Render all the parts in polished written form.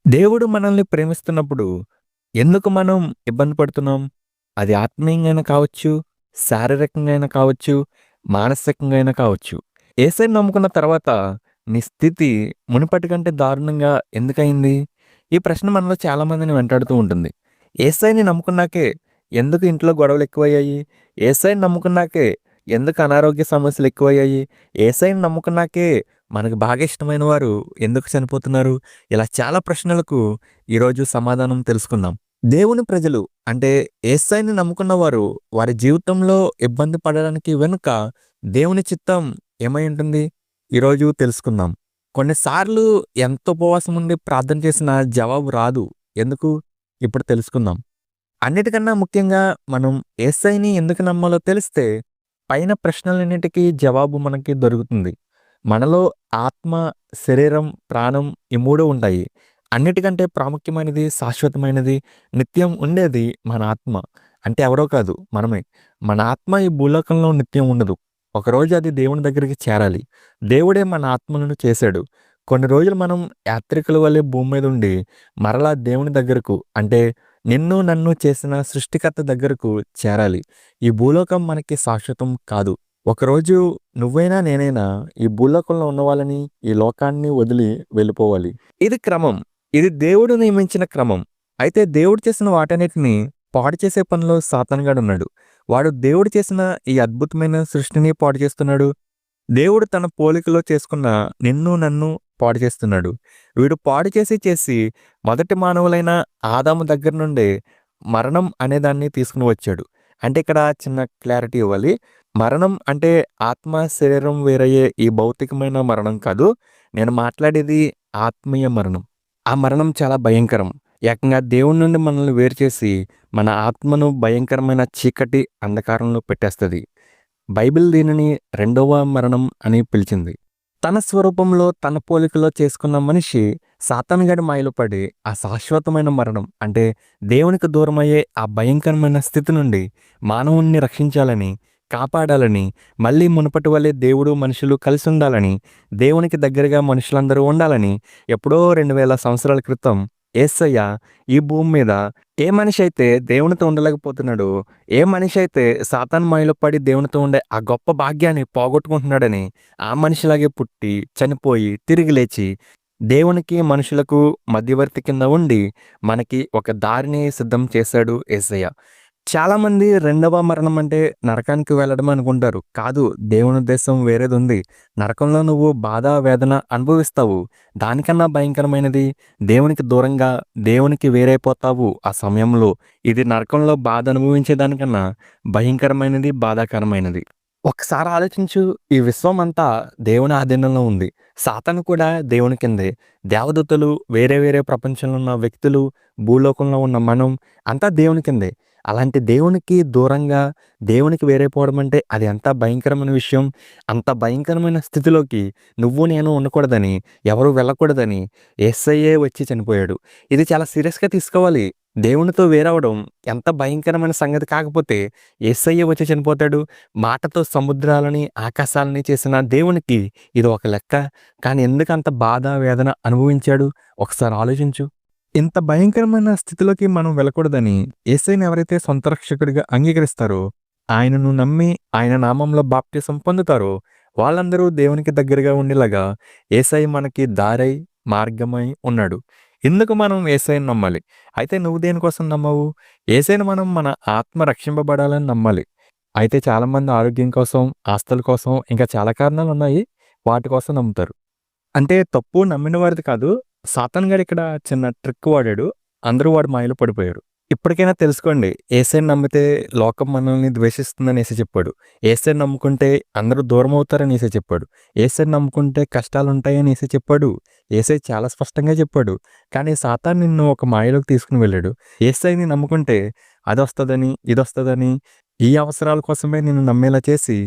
దేవుడు మనల్ని ప్రేమిస్తున్నప్పుడు ఎందుకు మనం ఇబ్బంది పడుతున్నాం? అది ఆత్మీయంగా అయినా కావచ్చు, శారీరకంగా అయినా కావచ్చు, మానసికంగా అయినా కావచ్చు. యేసయ్యని నమ్ముకున్న తర్వాత నీ స్థితి మునుపటి కంటే దారుణంగా ఎందుకయింది? ఈ ప్రశ్న మనలో చాలామందిని వెంటాడుతూ ఉంటుంది. యేసయ్యని నమ్ముకున్నాకే ఎందుకు ఇంట్లో గొడవలు ఎక్కువయ్యాయి? యేసయ్యని నమ్ముకున్నాకే ఎందుకు అనారోగ్య సమస్యలు ఎక్కువయ్యాయి? యేసయ్యని నమ్ముకున్నాకే మనకు బాగా ఇష్టమైన వారు ఎందుకు చనిపోతున్నారు? ఇలా చాలా ప్రశ్నలకు ఈరోజు సమాధానం తెలుసుకుందాం. దేవుని ప్రజలు అంటే యేసయ్యని నమ్ముకున్న వారు వారి జీవితంలో ఇబ్బంది పడడానికి వెనుక దేవుని చిత్తం ఏమై ఉంటుంది? ఈరోజు తెలుసుకుందాం. కొన్నిసార్లు ఎంత ఉపవాసం ఉండి ప్రార్థన చేసినా జవాబు రాదు. ఎందుకు? ఇప్పుడు తెలుసుకుందాం. అన్నిటికన్నా ముఖ్యంగా మనం యేసయ్యని ఎందుకు నమ్మాలో తెలిస్తే పైన ప్రశ్నలన్నిటికీ జవాబు మనకి దొరుకుతుంది. మనలో ఆత్మ, శరీరం, ప్రాణం ఈ 3 ఉంటాయి. అన్నిటికంటే ప్రాముఖ్యమైనది, శాశ్వతమైనది, నిత్యం ఉండేది మన ఆత్మ. అంటే ఎవరో కాదు మనమే. మన ఆత్మ ఈ భూలోకంలో నిత్యం ఉండదు. ఒకరోజు అది దేవుని దగ్గరికి చేరాలి. దేవుడే మన ఆత్మలను చేశాడు. కొన్ని రోజులు మనం యాత్రికుల వలె భూమి మీద ఉండి మరలా దేవుని దగ్గరకు అంటే నిన్ను నన్ను చేసిన సృష్టికర్త దగ్గరకు చేరాలి. ఈ భూలోకం మనకి శాశ్వతం కాదు. ఒకరోజు నువ్వైనా నేనైనా ఈ భూలోకంలో ఉన్నవాళ్ళని, ఈ లోకాన్ని వదిలి వెళ్ళిపోవాలి. ఇది క్రమం. ఇది దేవుడు నియమించిన క్రమం. అయితే దేవుడు చేసిన వాటన్నిటిని పాడు చేసే పనిలో సాతానుగాడున్నాడు. వాడు దేవుడు చేసిన ఈ అద్భుతమైన సృష్టిని పాడు చేస్తున్నాడు. దేవుడు తన పోలికలో చేసుకున్న నిన్ను నన్ను పాడు చేస్తున్నాడు. వీడు పాడు చేసి చేసి మొదటి మానవులైన ఆదాము దగ్గర నుండే మరణం అనే దాన్ని తీసుకుని వచ్చాడు. అంటే ఇక్కడ చిన్న క్లారిటీ ఇవ్వాలి. మరణం అంటే ఆత్మ, శరీరం వేరయ్యే ఈ భౌతికమైన మరణం కాదు. నేను మాట్లాడేది ఆత్మీయ మరణం. ఆ మరణం చాలా భయంకరం. ఏకంగా దేవుని నుండి మనల్ని వేరు చేసి మన ఆత్మను భయంకరమైన చీకటి అంధకారంలో పెట్టేస్తది. బైబిల్ దీనిని రెండవ మరణం అని పిలిచింది. తన స్వరూపంలో తన పోలికలో చేసుకున్న మనిషి సాతానుగాడి మాయలో పడి ఆ శాశ్వతమైన మరణం అంటే దేవునికి దూరమయ్యే ఆ భయంకరమైన స్థితి నుండి మానవుణ్ణి రక్షించాలని, కాపాడాలని, మళ్ళీ మునుపటి వలె దేవుడు మనుషులు కలిసి ఉండాలని, దేవునికి దగ్గరగా మనుషులందరూ ఉండాలని ఎప్పుడో 2000 సంవత్సరాల క్రితం యేసయ్య ఈ భూమి మీద ఏ మనిషి అయితే దేవునితో ఉండలేకపోతున్నాడో, ఏ మనిషి అయితే సాతాను మాయలో పడి దేవునితో ఉండే ఆ గొప్ప భాగ్యాన్ని పోగొట్టుకుంటున్నాడని ఆ మనిషిలాగే పుట్టి, చనిపోయి, తిరిగి లేచి దేవునికి, మనుషులకు మధ్యవర్తి కింద ఉండి మనకి ఒక దారిని సిద్ధం చేశాడు యేసయ్య. చాలామంది రెండవ మరణం అంటే నరకానికి వెళ్ళడం అనుకుంటారు. కాదు, దేవుని ఉద్దేశం వేరేదుంది. నరకంలో నువ్వు బాధ, వేదన అనుభవిస్తావు. దానికన్నా భయంకరమైనది దేవునికి దూరంగా, దేవునికి వేరైపోతావు ఆ సమయంలో. ఇది నరకంలో బాధ అనుభవించేదానికన్నా భయంకరమైనది, బాధాకరమైనది. ఒకసారి ఆలోచించు, ఈ విశ్వం అంతా దేవుని ఆధీనంలో ఉంది. సాతాను కూడా దేవుని కిందే. దేవదూతలు, వేరే వేరే ప్రపంచంలో ఉన్న వ్యక్తులు, భూలోకంలో ఉన్న మనం అంతా దేవుని కిందే. అలాంటి దేవునికి దూరంగా, దేవునికి వేరైపోవడం అంటే అది ఎంత భయంకరమైన విషయం. అంత భయంకరమైన స్థితిలోకి నువ్వు నేను ఉండకూడదని, ఎవరు వెళ్ళకూడదని యేసయ్యే వచ్చి చనిపోయాడు. ఇది చాలా సీరియస్‌గా తీసుకోవాలి. దేవునితో వేరవ్వడం ఎంత భయంకరమైన సంగతి కాకపోతే యేసయ్య వచ్చి చనిపోతాడు. మాటతో సముద్రాలని, ఆకాశాలని చేసిన దేవునికి ఇది ఒక లెక్క. కానీ ఎందుకంత బాధ, వేదన అనుభవించాడు? ఒకసారి ఆలోచించు. ఇంత భయంకరమైన స్థితిలోకి మనం వెళ్ళకూడదని యేసయ్యని ఎవరైతే సొంత రక్షకుడిగా అంగీకరిస్తారో, ఆయనను నమ్మి ఆయన నామంలో బాప్తిసం పొందుతారో వాళ్ళందరూ దేవునికి దగ్గరగా ఉండేలాగా యేసయ్య మనకి దారై, మార్గమై ఉన్నాడు. ఇందుకు మనం యేసయ్యని నమ్మాలి. అయితే నువ్వు దేనికోసం నమ్మవు? యేసయ్యని మనం మన ఆత్మ రక్షింపబడాలని నమ్మాలి. అయితే చాలామంది ఆరోగ్యం కోసం, ఆస్తుల కోసం ఇంకా చాలా కారణాలున్నాయి. వాటి కోసం నమ్ముతారు. అంటే తప్పు నమ్మిన వారిది కాదు. సాతాను గాడు ఇక్కడ చిన్న ట్రిక్ వాడాడు. అందరూ వాడి మాయలో పడిపోయారు. ఇప్పటికైనా తెలుసుకోండి. యేసయ్యని నమ్మితే లోకం మనల్ని ద్వేషిస్తుందని యేసయ్య చెప్పాడు. యేసయ్యని నమ్ముకుంటే అందరూ దూరం అవుతారని యేసయ్య చెప్పాడు. యేసయ్యని నమ్ముకుంటే కష్టాలుంటాయని యేసయ్య చెప్పాడు. యేసయ్య చాలా స్పష్టంగా చెప్పాడు. కానీ సాతాను నిన్ను ఒక మాయలోకి తీసుకుని వెళ్ళాడు. యేసయ్యని నమ్ముకుంటే అదొస్తదని, ఇదొస్తదని, ఈ అవసరాల కోసమే నిన్ను నమ్మేలా చేసి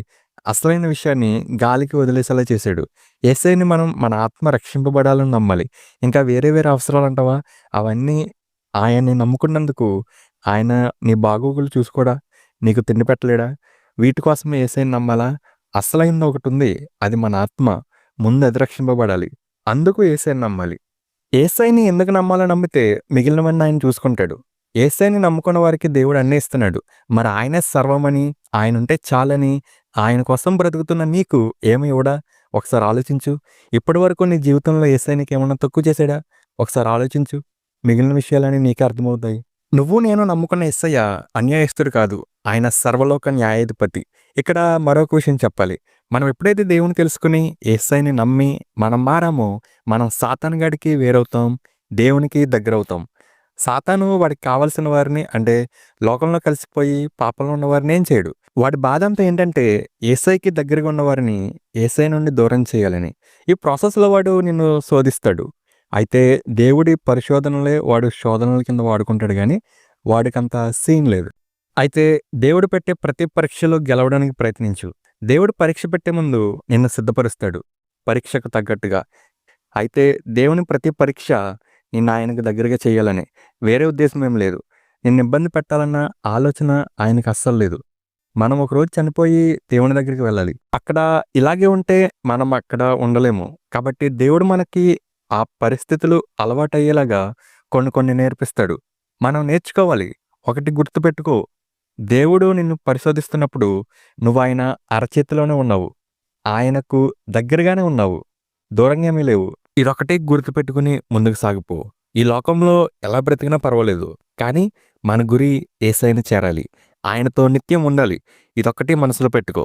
అసలైన విషయాన్ని గాలికి వదిలేసేలా చేశాడు. యేసయ్యని మనం మన ఆత్మ రక్షింపబడాలని నమ్మాలి. ఇంకా వేరే వేరే అవసరాలంటావా? అవన్నీ ఆయన్ని నమ్ముకున్నందుకు ఆయన నీ బాగోగులు చూసుకోడా? నీకు తిండి పెట్టలేడా? వీటి కోసమే యేసయ్యని నమ్మాలా? అసలైంది ఒకటుంది. అది మన ఆత్మ. ముందు అది రక్షింపబడాలి. అందుకు యేసయ్యని నమ్మాలి. యేసయ్యని ఎందుకు నమ్మాలో నమ్మితే మిగిలినవన్నీ ఆయన చూసుకుంటాడు. యేసయ్యని నమ్ముకున్న వారికి దేవుడు అన్నీ ఇస్తున్నాడు. మరి ఆయనే సర్వమని, ఆయనుంటే చాలని, ఆయన కోసం బ్రతుకుతున్న నీకు ఏమి ఇవ్వడా? ఒకసారి ఆలోచించు. ఇప్పటివరకు నీ జీవితంలో యేసయ్య నీకేమన్నా తక్కువ చేశాడా? ఒకసారి ఆలోచించు. మిగిలిన విషయాలన్నీ నీకే అర్థమవుతాయి. నువ్వు నేను నమ్ముకున్న యేసయ్య అన్యాయస్తుడు కాదు. ఆయన సర్వలోక న్యాయాధిపతి. ఇక్కడ మరొక విషయం చెప్పాలి. మనం ఎప్పుడైతే దేవుని తెలుసుకుని యేసయ్యని నమ్మి మనం మారామో, మనం సాతాను గాడికి వేరవుతాం. దేవునికి దగ్గరవుతాం. సాతాను వాడికి కావాల్సిన వారిని అంటే లోకంలో కలిసిపోయి పాపంలో ఉన్న వారిని ఏం చేయడు. వాడి బాధ అంతా ఏంటంటే యేసయ్యకి దగ్గరగా ఉన్న వారిని యేసయ్య నుండి దూరం చేయాలని. ఈ ప్రాసెస్‌లో వాడు నిన్ను శోధిస్తాడు. అయితే దేవుడి పరిశోధనలే వాడు శోధనల కింద వాడుకుంటాడు గానీ, వాడికంత సీన్ లేదు. అయితే దేవుడు పెట్టే ప్రతి పరీక్షలో గెలవడానికి ప్రయత్నించు. దేవుడు పరీక్ష పెట్టే ముందు నిన్ను సిద్ధపరుస్తాడు. పరీక్షకు తగ్గట్టుగా. అయితే దేవుని ప్రతి పరీక్ష నిన్ను ఆయనకు దగ్గరగా చేయాలని. వేరే ఉద్దేశం ఏం లేదు. నిన్ను ఇబ్బంది పెట్టాలన్న ఆలోచన ఆయనకు అస్సలు లేదు. మనం ఒకరోజు చనిపోయి దేవుని దగ్గరికి వెళ్ళాలి. అక్కడ ఇలాగే ఉంటే మనం అక్కడ ఉండలేము. కాబట్టి దేవుడు మనకి ఆ పరిస్థితులు అలవాటయ్యేలాగా కొన్ని కొన్ని నేర్పిస్తాడు. మనం నేర్చుకోవాలి. ఒకటి గుర్తుపెట్టుకో. దేవుడు నిన్ను పరిశోధిస్తున్నప్పుడు నువ్వు ఆయన అరచేతిలోనే ఉన్నావు. ఆయనకు దగ్గరగానే ఉన్నావు. దూరంగా ఏమీ లేవు. ఇదొక్కటే గుర్తుపెట్టుకుని ముందుకు సాగిపో. ఈ లోకంలో ఎలా బ్రతికినా పర్వాలేదు. కానీ మన గురి యేసయ్యని చేరాలి. ఆయనతో నిత్యం ఉండాలి. ఇదొక్కటి మనసులో పెట్టుకో.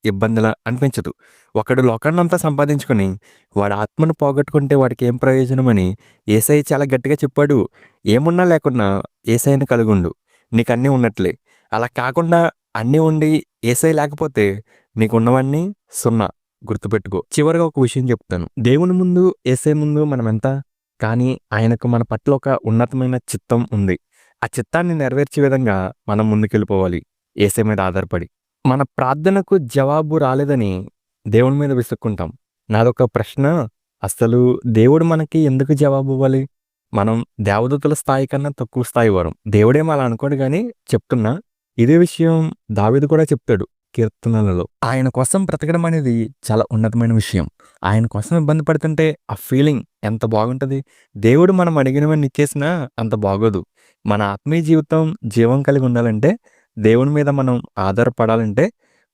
ఇబ్బందిలా అనిపించదు. ఒకడు లోకాన్నంతా సంపాదించుకొని వాడి ఆత్మను పోగొట్టుకుంటే వాడికేం ప్రయోజనమని యేసయ్య చాలా గట్టిగా చెప్పాడు. ఏమున్నా లేకున్నా యేసయ్యని కలిగుండు. నీకన్నీ ఉన్నట్లే. అలా కాకుండా అన్నీ ఉండి యేసయ్య లేకపోతే నీకున్నవన్నీ సున్నా. గుర్తుపెట్టుకో. చివరగా ఒక విషయం చెప్తాను. దేవుని ముందు, యేసయ్య ముందు మనమెంత? కానీ ఆయనకు మన పట్ల ఒక ఉన్నతమైన చిత్తం ఉంది. ఆ చిత్తాన్ని నెరవేర్చే విధంగా మనం ముందుకెళ్ళిపోవాలి. యేసయ్య మీద ఆధారపడి. మన ప్రార్థనకు జవాబు రాలేదని దేవుని మీద విసుక్కుంటాం. నాదొక ప్రశ్న. అసలు దేవుడు మనకి ఎందుకు జవాబివ్వాలి? మనం దేవదూతల స్థాయి కన్నా తక్కువ స్థాయి వారం. దేవుడేమో అలా అనుకోడు గానీ చెప్తున్నా. ఇదే విషయం దావీదు కూడా చెప్తాడు కీర్తనలలో. ఆయన కోసం బ్రతకడం అనేది చాలా ఉన్నతమైన విషయం. ఆయన కోసం ఇబ్బంది పడుతుంటే ఆ ఫీలింగ్ ఎంత బాగుంటది. దేవుడు మనం అడిగినవన్నీ ఇచ్చేసినా అంత బాగోదు. మన ఆత్మీయ జీవితం జీవం కలిగి ఉండాలంటే, దేవుని మీద మనం ఆధారపడాలంటే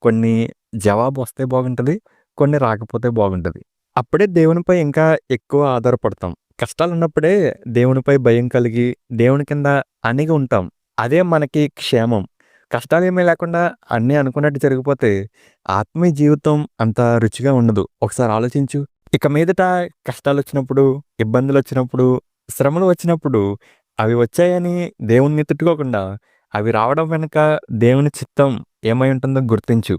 కొన్ని జవాబు వస్తే బాగుంటది. కొన్ని రాకపోతే బాగుంటది. అప్పుడే దేవునిపై ఇంకా ఎక్కువ ఆధారపడతాం. కష్టాలున్నప్పుడే దేవునిపై భయం కలిగి దేవుని కింద అణిగి ఉంటాం. అదే మనకి క్షేమం. కష్టాలేమీ లేకుండా అన్నీ అనుకున్నట్టు జరిగిపోతే ఆత్మీయ జీవితం అంత రుచిగా ఉండదు. ఒకసారి ఆలోచించు. ఇక మీదట కష్టాలొచ్చినప్పుడు, ఇబ్బందులొచ్చినప్పుడు, శ్రమలు వచ్చినప్పుడు అవి వచ్చాయని దేవుణ్ణి తిట్టుకోకుండా అవి రావడం వెనుక దేవుని చిత్తం ఏమై ఉంటుందో గుర్తించు.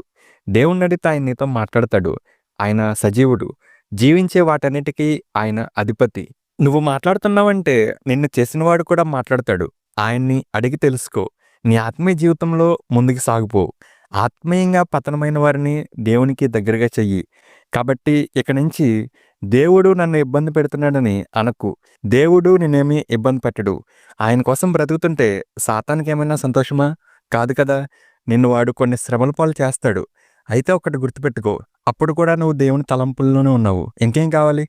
దేవుణ్ణడిగితే ఆయన నీతో మాట్లాడతాడు. ఆయన సజీవుడు. జీవించే వాటన్నిటికీ ఆయన అధిపతి. నువ్వు మాట్లాడుతున్నావంటే నిన్ను చేసినవాడు కూడా మాట్లాడతాడు. ఆయన్ని అడిగి తెలుసుకో. నీ ఆత్మీయ జీవితంలో ముందుకు సాగిపో. ఆత్మీయంగా పతనమైన వారిని దేవునికి దగ్గరగా చెయ్యి. కాబట్టి ఇక నుంచి దేవుడు నన్ను ఇబ్బంది పెడుతున్నాడని అనకు. దేవుడు నిన్నేమీ ఇబ్బంది పెట్టడు. ఆయన కోసం బ్రతుకుతుంటే సాతానికేమైనా సంతోషమా? కాదు కదా! నిన్ను వాడు కొన్ని శ్రమల పాలు చేస్తాడు. అయితే ఒకటి గుర్తుపెట్టుకో. అప్పుడు కూడా నువ్వు దేవుని తలంపుల్లోనే ఉన్నావు. ఇంకేం కావాలి?